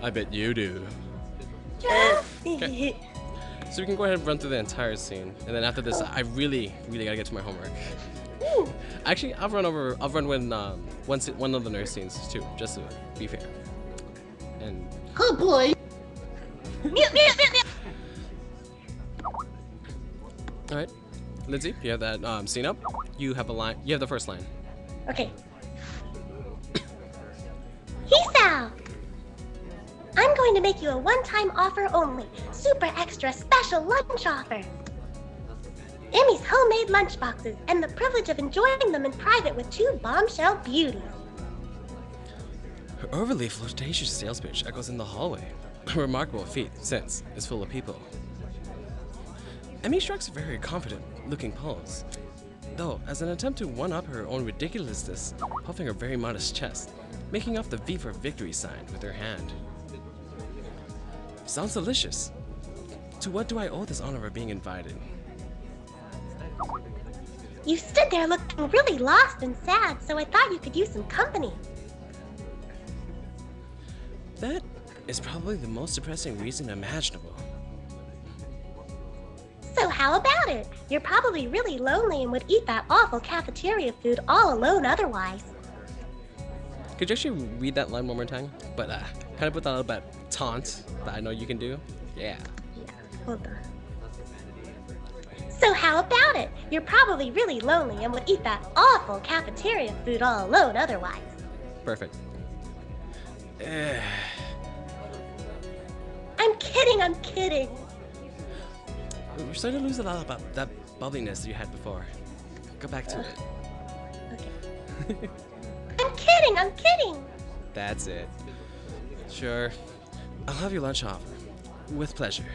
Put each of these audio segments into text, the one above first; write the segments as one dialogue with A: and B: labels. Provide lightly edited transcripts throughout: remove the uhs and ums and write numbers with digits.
A: I bet you do.
B: Okay.
A: So we can go ahead and run through the entire scene, and then after this, I really gotta get to my homework. Actually, I'll run when one of the nurse scenes too, just to be fair. And
B: Oh boy.
A: all right, Lindsay, you have that scene up. You have a line. You have the first line.
B: Okay. Hisao! I'm going to make you a one-time offer only. Super extra special lunch offer. Emi's homemade lunch boxes and the privilege of enjoying them in private with two bombshell beauties.
A: Her overly flirtatious sales pitch echoes in the hallway. A remarkable feat, since it's full of people. Emi strikes a very confident-looking pose, though, as an attempt to one-up her own ridiculousness, puffing her very modest chest, making off the V for victory sign with her hand. Sounds delicious. To what do I owe this honor of being invited?
B: You stood there looking really lost and sad, so I thought you could use some company.
A: That is probably the most depressing reason imaginable.
B: So how about it? You're probably really lonely and would eat that awful cafeteria food all alone otherwise.
A: Could you actually read that line one more time? But kind of put that little bit taunt that I know you can do. Yeah.
B: Yeah, hold on. So how about it? You're probably really lonely and would eat that awful cafeteria food all alone otherwise.
A: Perfect.
B: I'm kidding.
A: We're starting to lose a lot about that bubbliness you had before. Go back to it.
B: Okay. I'm kidding.
A: That's it. Sure. I'll have your lunch offer. With pleasure.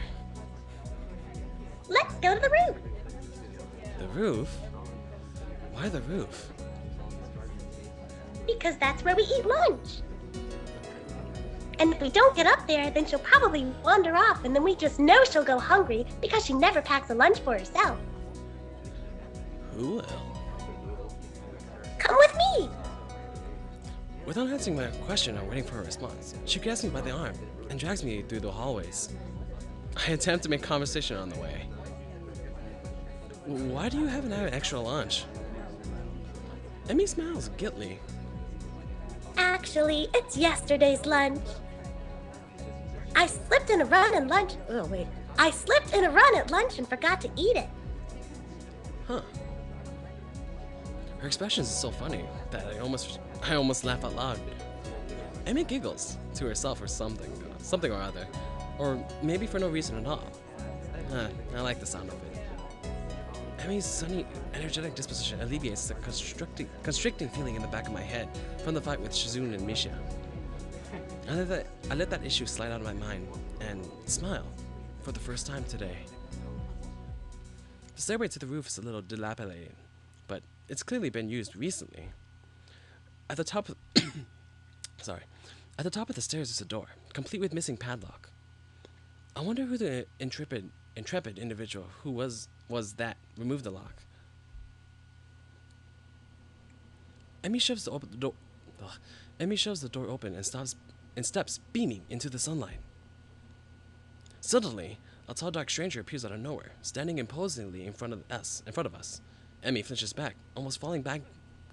B: Let's go to the roof.
A: The roof? Why the roof?
B: Because that's where we eat lunch. And if we don't get up there, then she'll probably wander off, and then we just know she'll go hungry because she never packs a lunch for herself.
A: Who will?
B: Come with me.
A: Without answering my question or waiting for a response, she grabs me by the arm and drags me through the hallways. I attempt to make conversation on the way. Why do you have an extra lunch? Emi smiles guiltily.
B: Actually, it's yesterday's lunch. I slipped in a run at lunch. Oh, wait. I slipped in a run at lunch and forgot to eat it.
A: Huh. Her expression is so funny that I almost laugh out loud. Emi giggles to herself or something or other, or maybe for no reason at all. I like the sound of it. Emi's sunny, energetic disposition alleviates the constricting feeling in the back of my head from the fight with Shizune and Misha. I let that issue slide out of my mind and smile for the first time today. The stairway to the roof is a little dilapidated, but it's clearly been used recently. At the top of At the top of the stairs is a door, complete with missing padlock. I wonder who the intrepid individual who was that removed the lock. Emi shoves the door open and steps beaming into the sunlight. Suddenly, a tall dark stranger appears out of nowhere, standing imposingly in front of us. Emi flinches back, almost falling back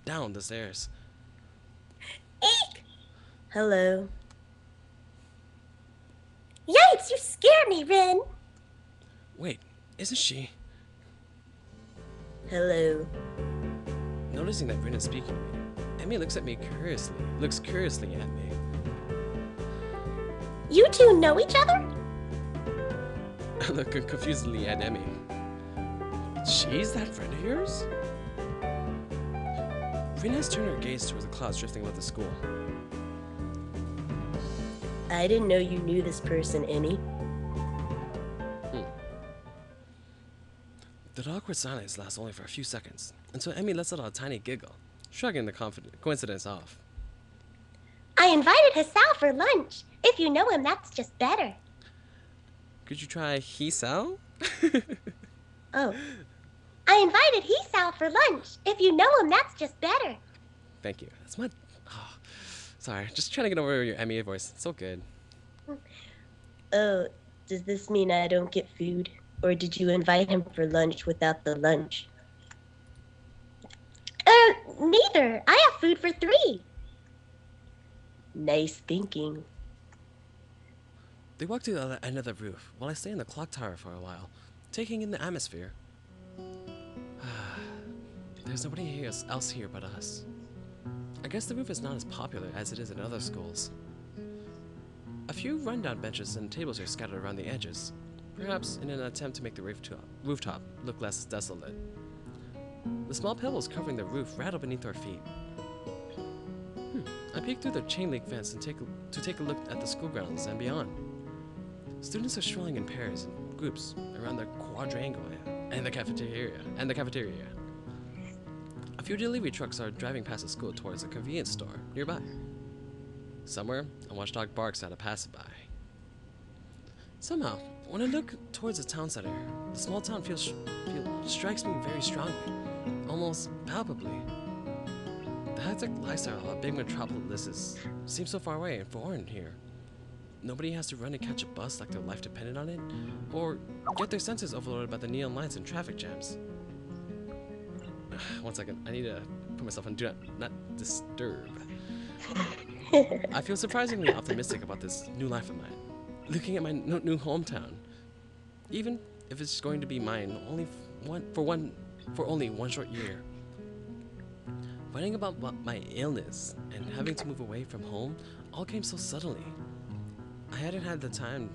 A: down the stairs.
B: Eek! Hello. Yikes, you scared me, Rin!
A: Wait, isn't she?
B: Hello.
A: Noticing that Rin is speaking to me, Emi looks curiously at me.
B: You two know each other?
A: I look confusedly at Emi. She's that friend of yours? Rin has turned her gaze towards the clouds drifting above the school.
B: I didn't know you knew this person, Emi.
A: The awkward silence lasts only for a few seconds, until Emi lets out a tiny giggle, shrugging the coincidence off.
B: I invited Hisao for lunch. If you know him, that's just better.
A: Could you try Hisao?
B: Oh. I invited Hisao for lunch. If you know him, that's just better.
A: Thank you. That's my... Oh, sorry, just trying to get over your Emi voice. It's so good.
C: Oh, does this mean I don't get food? Or did you invite him for lunch without the lunch?
B: Neither. I have food for 3.
C: Nice thinking.
A: They walk to the other end of the roof while I stay in the clock tower for a while, taking in the atmosphere. There's nobody else here but us. I guess the roof is not as popular as it is in other schools. A few rundown benches and tables are scattered around the edges, perhaps in an attempt to make the rooftop look less desolate. The small pebbles covering the roof rattle beneath our feet. I peek through the chain link fence and take a look at the school grounds and beyond. Students are strolling in pairs and groups around the quadrangle and the cafeteria. A few delivery trucks are driving past the school towards a convenience store nearby. Somewhere, a watchdog barks at a passerby. Somehow, when I look towards the town center, the small town strikes me very strongly, almost palpably. The hectic lifestyle of big metropolises seems so far away and foreign here. Nobody has to run and catch a bus like their life depended on it, or get their senses overloaded by the neon lights and traffic jams. 1 second, I need to put myself on do not disturb. I feel surprisingly optimistic about this new life of mine, looking at my new hometown, even if it's going to be mine for only one short year. Finding about my illness and having to move away from home all came so suddenly. I hadn't had time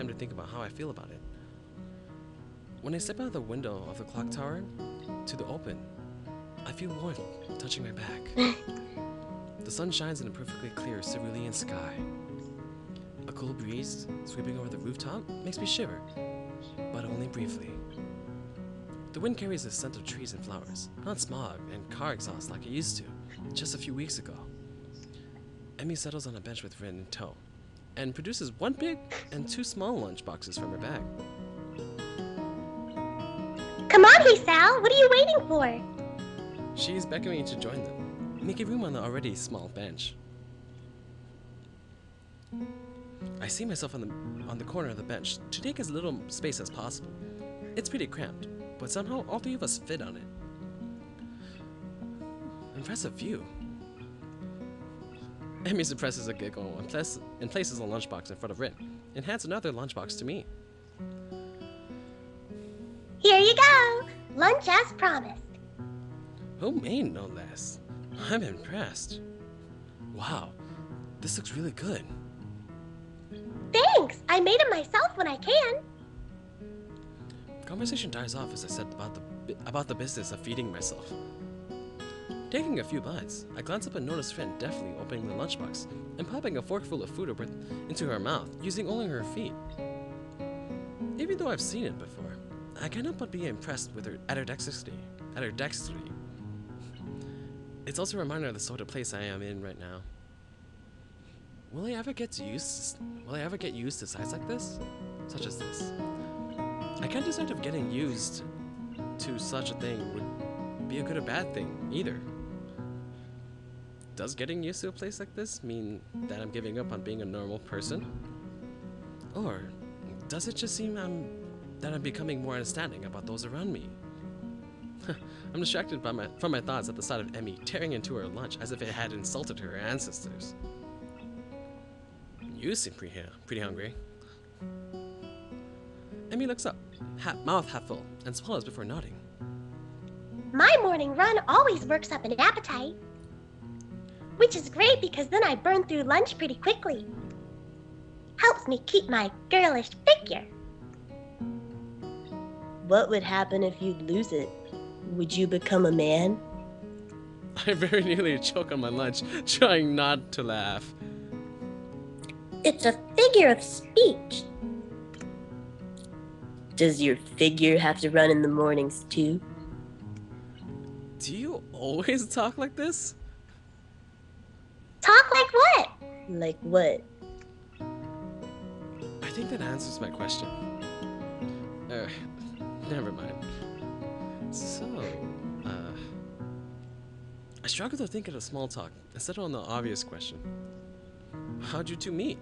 A: to think about how I feel about it. When I step out of the window of the clock tower to the open, I feel warmth touching my back. The sun shines in a perfectly clear cerulean sky. A cool breeze sweeping over the rooftop makes me shiver, but only briefly. The wind carries the scent of trees and flowers, not smog and car exhaust like it used to, just a few weeks ago. Emi settles on a bench with Rin in tow, and produces 1 big and 2 small lunch boxes from her bag.
B: Come on, Rehearsal. What are you waiting for?
A: She's beckoning me to join them, making room on the already small bench. I see myself on the corner of the bench to take as little space as possible. It's pretty cramped, but somehow all 3 of us fit on it. Impressive view. Emi suppresses a giggle and places a lunchbox in front of Rin, and hands another lunchbox to me.
B: Here you go. Lunch as promised.
A: Homemade, no less. I'm impressed. Wow, this looks really good.
B: Thanks. I made it myself when I can.
A: Conversation dies off as I said about the business of feeding myself. Taking a few bites, I glance up and notice Rin deftly opening the lunchbox and popping a forkful of food into her mouth using only her feet. Even though I've seen it before, I cannot but be impressed with her dexterity. It's also a reminder of the sort of place I am in right now. Will I ever get used to sights like this? Such as this? I can't decide if getting used to such a thing would be a good or bad thing, either. Does getting used to a place like this mean that I'm giving up on being a normal person? Or does it just seem that I'm becoming more understanding about those around me? I'm distracted from my thoughts at the sight of Emi tearing into her lunch as if it had insulted her ancestors. You seem pretty hungry. Emi looks up, mouth half full, and swallows before nodding.
B: My morning run always works up an appetite. Which is great because then I burn through lunch pretty quickly. Helps me keep my girlish figure.
C: What would happen if you'd lose it? Would you become a man?
A: I very nearly choke on my lunch, trying not to laugh.
C: It's a figure of speech. Does your figure have to run in the mornings too?
A: Do you always talk like this?
B: Talk like what?
C: Like what?
A: I think that answers my question. Never mind. So, I struggle to think of a small talk and settle on the obvious question. How'd you two meet?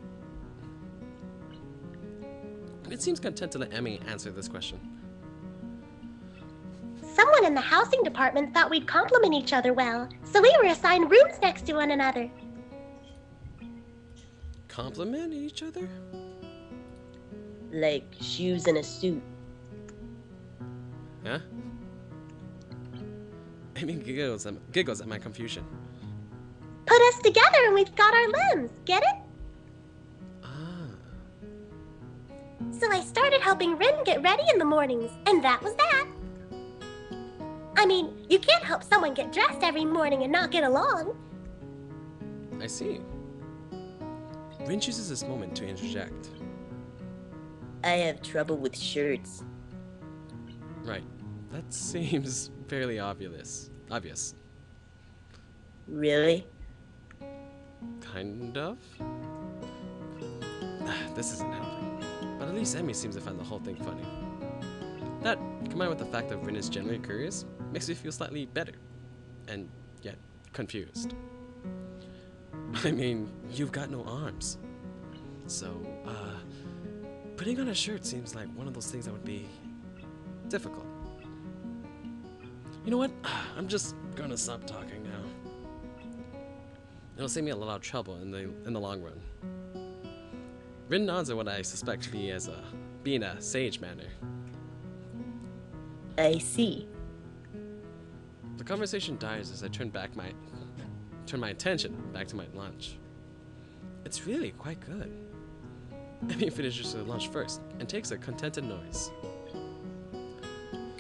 A: It seems content to let Emi answer this question.
B: Someone in the housing department thought we'd complement each other well, so we were assigned rooms next to one another.
A: Compliment each other?
C: Like shoes and a suit.
A: Huh? Emi giggles at my confusion.
B: Put us together and we've got our limbs, get it?
A: Ah.
B: So I started helping Rin get ready in the mornings, and that was that. I mean, you can't help someone get dressed every morning and not get along.
A: I see. Rin chooses this moment to interject.
C: I have trouble with shirts.
A: Right. That seems fairly obvious.
C: Really?
A: Kind of? This isn't helping. But at least Emi seems to find the whole thing funny. That, combined with the fact that Rin is generally curious, makes me feel slightly better. And yet, confused. I mean, you've got no arms. So, putting on a shirt seems like one of those things that would be difficult. You know what? I'm just gonna stop talking now. It'll save me a lot of trouble in the long run. Rin nods at what I suspect to be as being a sage manner.
C: I see.
A: The conversation dies as I turn my attention back to my lunch. It's really quite good. Emi finishes her lunch first and takes a contented noise.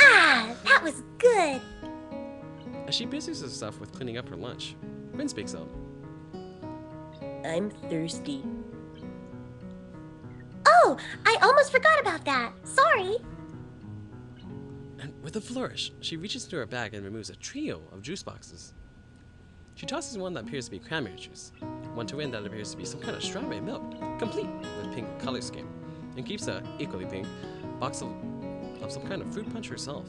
B: Ah, that was good.
A: As she busies herself with cleaning up her lunch, Rin speaks up.
C: I'm thirsty.
B: Oh, I almost forgot about that. Sorry.
A: And with a flourish, she reaches into her bag and removes a trio of juice boxes. She tosses one that appears to be cranberry juice, one to Rin that appears to be some kind of strawberry milk, complete with pink color scheme, and keeps a equally pink box of some kind of fruit punch herself.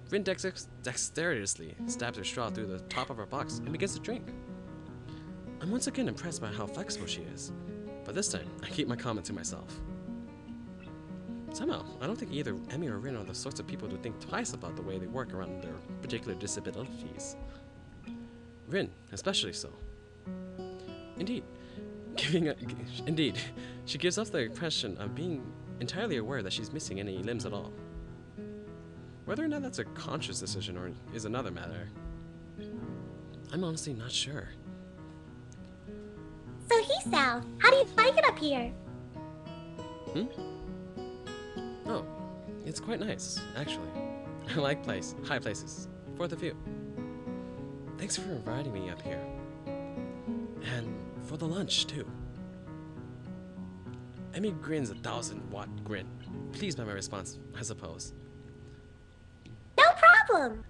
A: Rin dexterously stabs her straw through the top of her box and begins to drink. I'm once again impressed by how flexible she is, but this time I keep my comment to myself. Somehow, I don't think either Emi or Rin are the sorts of people to think twice about the way they work around their particular disabilities. Rin, especially so. Indeed, she gives off the impression of being entirely aware that she's missing any limbs at all. Whether or not that's a conscious decision or is another matter, I'm honestly not sure.
B: So Hisao, how do you like it up here?
A: Oh, it's quite nice, actually. I like high places, for the view. Thanks for inviting me up here. And for the lunch, too. Emi grins a 1,000-watt grin, pleased by my response, I suppose.
B: No problem.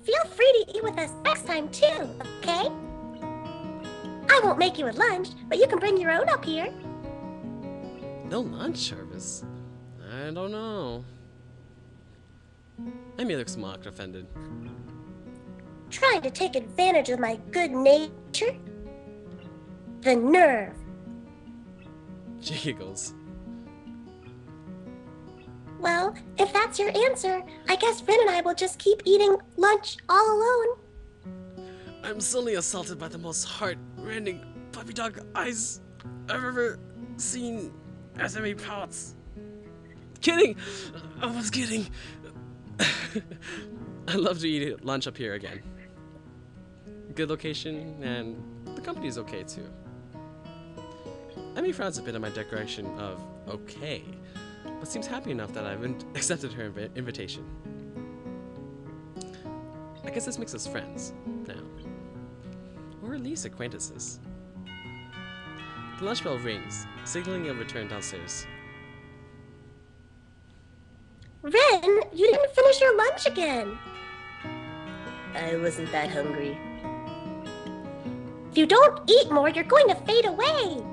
B: Feel free to eat with us next time too, okay? I won't make you a lunch, but you can bring your own up here.
A: No lunch service? I don't know. Emi looks mocked, offended.
B: Trying to take advantage of my good nature? The nerve.
A: She giggles.
B: Well, if that's your answer, I guess Rin and I will just keep eating lunch all alone.
A: I'm suddenly assaulted by the most heart-rending puppy dog eyes I've ever seen as Emi pouts. Kidding! I was kidding. I'd love to eat lunch up here again. Good location, and the company's okay too. Emi frowns a bit at my declaration of okay, but seems happy enough that I've accepted her invitation. I guess this makes us friends now. Or at least acquaintances. The lunch bell rings, signaling a return downstairs.
B: Rin, you didn't finish your lunch again.
C: I wasn't that hungry.
B: If you don't eat more, you're going to fade away.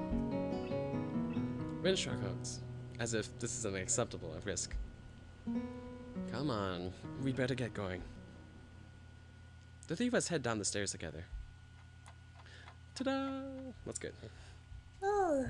A: Rin shrugs, as if this is an acceptable risk. Come on, we'd better get going. The three of us head down the stairs together. Ta-da! That's good.
B: Oh,